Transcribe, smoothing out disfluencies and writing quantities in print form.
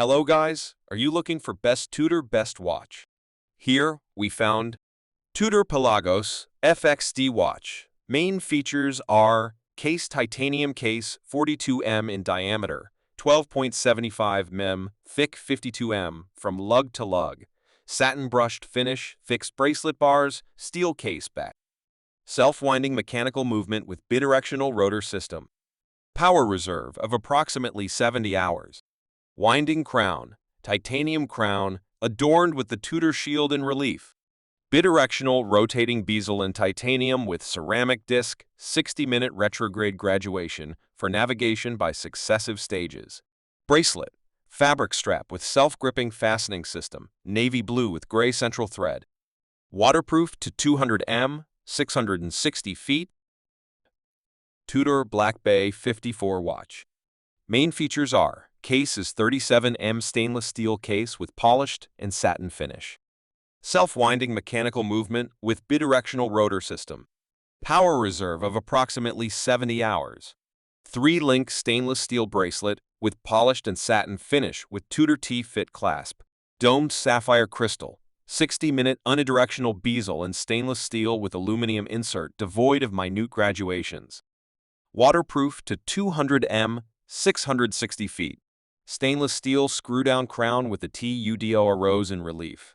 Hello guys, are you looking for best Tudor best watch? Here we found Tudor Pelagos FXD watch. Main features are case titanium case 42 mm in diameter, 12.75 mm thick 52 mm from lug to lug, satin brushed finish, fixed bracelet bars, steel case back. Self-winding mechanical movement with bidirectional rotor system. Power reserve of approximately 70 hours. Winding crown, titanium crown, adorned with the Tudor shield in relief. Bidirectional rotating bezel in titanium with ceramic disc, 60-minute retrograde graduation for navigation by successive stages. Bracelet, fabric strap with self-gripping fastening system, navy blue with gray central thread. Waterproof to 200 m, 660 feet. Tudor Black Bay 54 watch. Main features are case is 37 mm stainless steel case with polished and satin finish. Self-winding mechanical movement with bidirectional rotor system. Power reserve of approximately 70 hours. 3-link stainless steel bracelet with polished and satin finish with Tudor T-fit clasp. Domed sapphire crystal. 60-minute unidirectional bezel in stainless steel with aluminum insert devoid of minute graduations. Waterproof to 200 m, 660 feet. Stainless steel screw-down crown with the TUDO rose in relief.